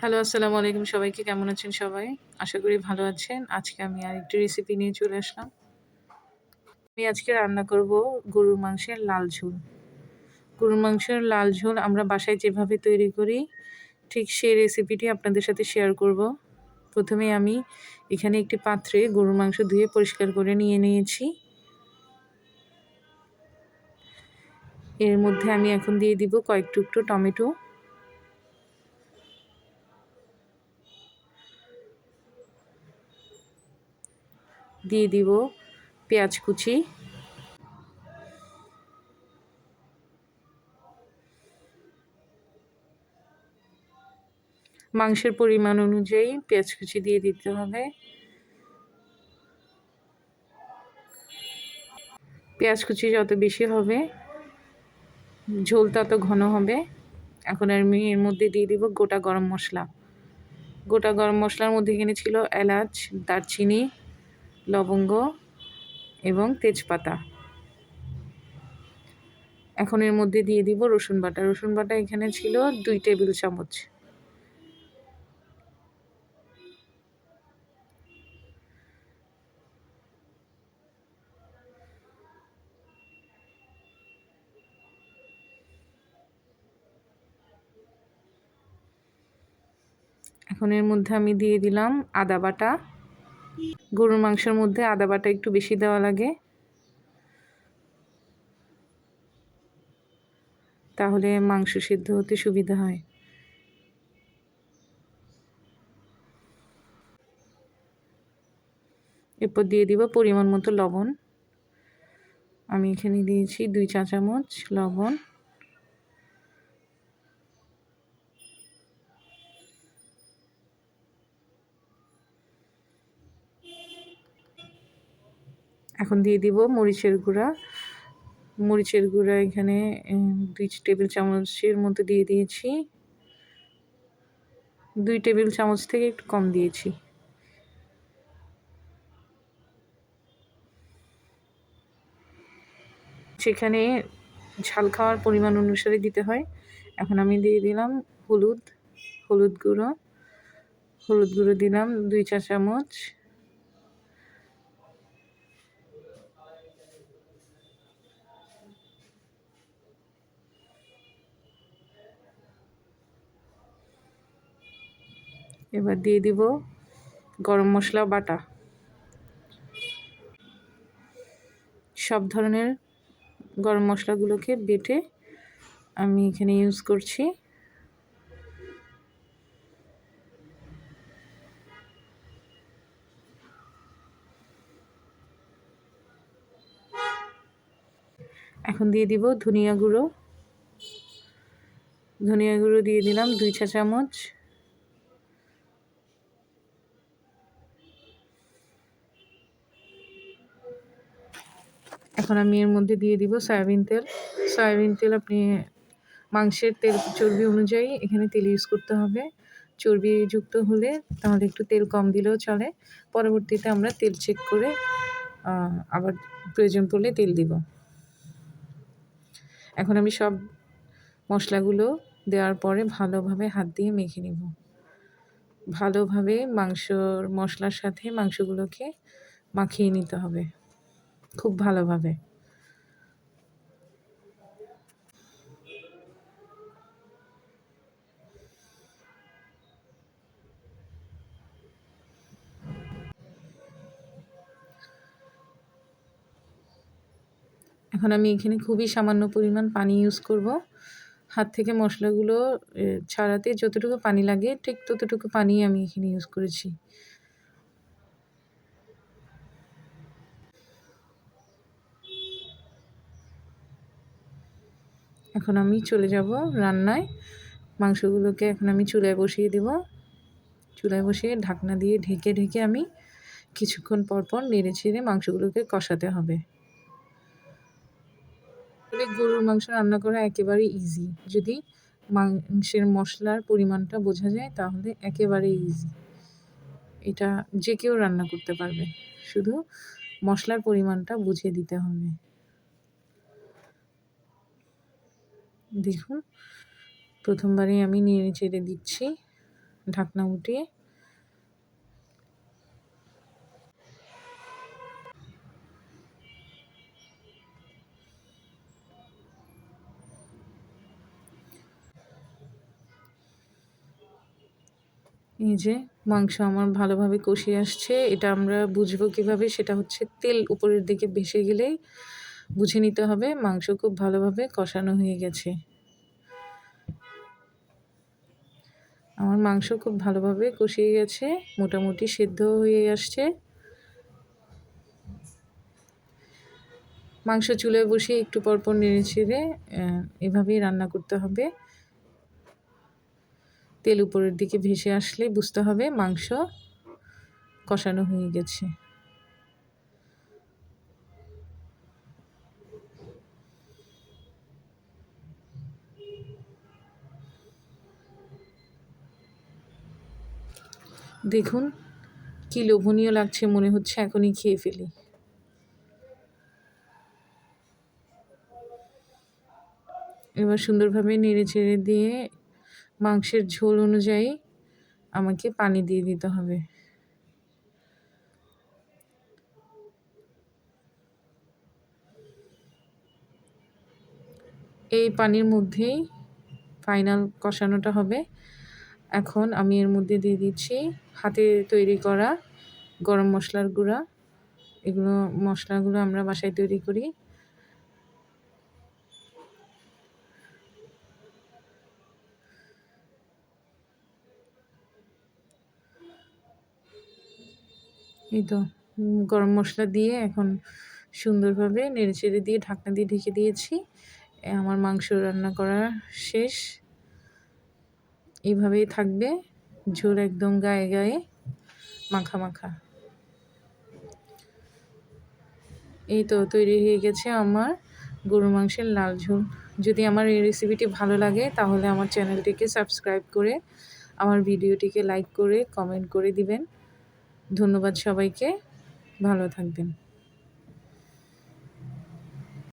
Hello, আসসালামু আলাইকুম সবাইকে। কেমন আছেন সবাই? আশা করি ভালো আছেন। আজকে আমি আরেকটি রেসিপি নিয়ে চলে আসলাম। আমি আজকে রান্না করব গরুর মাংসের লাল ঝোল। গরুর মাংসের লাল ঝোল আমরা বাসায় যেভাবে তৈরি করি, ঠিক সেই রেসিপিটি আপনাদের সাথে শেয়ার করব। প্রথমে আমি এখানে একটি পাত্রে গরুর মাংস ধুয়ে পরিষ্কার করে নিয়ে নিয়েছি। এর মধ্যে আমি এখন দিয়ে দিব কয়েক টুকরো টমেটো। দিয়ে দিব পেঁয়াজ কুচি। মাংসের পরিমাণ অনুযায়ী পেঁয়াজ কুচি দিয়ে দিতে হবে। পেঁয়াজ কুচি যত বেশি হবে ঝোল তত ঘন হবে। এখন আমি এর মধ্যে দিয়ে দিব গোটা গরম মশলা। গোটা গরম মশলার মধ্যে এখানে ছিল এলাচ, দারচিনি, লবঙ্গ এবং তেজপাতা। এখন এর মধ্যে দিয়ে দিব রসুন বাটা। রসুন বাটা এখানে ছিল 2 টেবিল চামচ। এখন এর মধ্যে আমি দিয়ে দিলাম আদা বাটা। গরুর মাংসের মধ্যে আদা বাটা একটু বেশি দেওয়া লাগে, তাহলে মাংস সিদ্ধ হতে সুবিধা হয়। এরপর দিয়ে দিব পরিমাণ মতো লবণ। আমি এখানে দিয়েছি 2 চা চামচ লবণ। এখন দিয়ে দিব মরিচের গুঁড়া। মরিচের গুঁড়া এখানে 2 টেবিল চামচের মতো দিয়ে দিয়েছি। 2 টেবিল চামচ থেকে একটু কম দিয়েছি। সেখানে ঝাল খাওয়ার পরিমাণ অনুসারে দিতে হয়। এখন আমি দিয়ে দিলাম হলুদ গুঁড়ো। হলুদ গুঁড়ো দিলাম 2 চা চামচ। এবার দিয়ে দিব গরম মশলা বাটা। সব ধরনের গরম মশলাগুলোকে বেটে আমি এখানে ইউজ করছি। এখন দিয়ে দিব ধনিয়া গুঁড়ো। ধনিয়া গুঁড়ো দিয়ে দিলাম 2 চা চামচ। এখন আমি এর মধ্যে দিয়ে দিব সয়াবিন তেল। সয়াবিন তেল আপনি মাংসের তেল চর্বি অনুযায়ী এখানে তেল ইউজ করতে হবে। চর্বিযুক্ত হলে তাহলে একটু তেল কম দিলেও চলে। পরবর্তীতে আমরা তেল চেক করে আবার প্রয়োজন পড়লে তেল দিব। এখন আমি সব মশলাগুলো দেওয়ার পরে ভালোভাবে হাত দিয়ে মেখে নিব। ভালোভাবে মশলার সাথে মাংসগুলোকে মাখিয়ে নিতে হবে খুব ভালোভাবে। এখন আমি এখানে খুবই সামান্য পরিমাণ পানি ইউজ করব। হাত থেকে মশলাগুলো ছাড়াতে যতটুকু পানি লাগে ঠিক ততটুকু পানি আমি এখানে ইউজ করেছি। এখন আমি চলে যাব রান্নায়। মাংসগুলোকে এখন আমি চুলায় বসিয়ে দেব। চুলায় বসিয়ে ঢাকনা দিয়ে ঢেকে আমি কিছুক্ষণ পর নেড়ে চেড়ে মাংসগুলোকে কষাতে হবে। গরুর মাংস রান্না করা একেবারে ইজি। যদি মাংসের মশলার পরিমাণটা বোঝা যায় তাহলে একেবারে ইজি। এটা যে কেউ রান্না করতে পারবে, শুধু মশলার পরিমাণটা বুঝে দিতে হবে। দেখুন, প্রথমবারে আমি নেড়ে চেড়ে দিচ্ছি ঢাকনা উঠিয়ে। এই যে মাংস আমার ভালোভাবে কষে আসছে। এটা আমরা বুঝবো কিভাবে? সেটা হচ্ছে তেল উপরের দিকে ভেসে গেলেই বুঝে নিতে হবে মাংস খুব ভালোভাবে কষানো হয়ে গেছে। আমার মাংস খুব ভালোভাবে কষিয়ে গেছে, মোটামুটি সেদ্ধ হয়ে আসছে। মাংস চুলায় বসিয়ে একটু পরপর নেড়ে ছেড়ে এভাবেই রান্না করতে হবে। তেল উপরের দিকে ভেসে আসলে বুঝতে হবে মাংস কষানো হয়ে গেছে। দেখুন কি লোভনীয় লাগছে, মনে হচ্ছে এখনই খেয়ে ফেলি। এবার সুন্দরভাবে নেড়ে ছেড়ে দিয়ে মাংসের ঝোল অনুযায়ী আমাকে পানি দিয়ে দিতে হবে। এই পানির মধ্যেই ফাইনাল কষানোটা হবে। এখন আমি এর মধ্যে দিয়ে দিচ্ছি হাতে তৈরি করা গরম মশলার গুঁড়া। এগুলো মশলাগুলো আমরা বাসায় তৈরি করি। এই তো গরম মশলা দিয়ে এখন সুন্দরভাবে নেড়েচেড়ে দিয়ে ঢাকনা দিয়ে ঢেকে দিয়েছি। আমার মাংস রান্না করা শেষ। এইভাবেই থাকবে, ঝোল একদম গায়ে গায়ে মাখা মাখা। এই তো তৈরি হয়ে গেছে আমার গরুর মাংসের লাল ঝোল। যদি আমার এই রেসিপিটি ভালো লাগে তাহলে আমার চ্যানেলটিকে সাবস্ক্রাইব করে আমার ভিডিওটিকে লাইক করে কমেন্ট করে দিবেন। ধন্যবাদ সবাইকে, ভালো থাকবেন।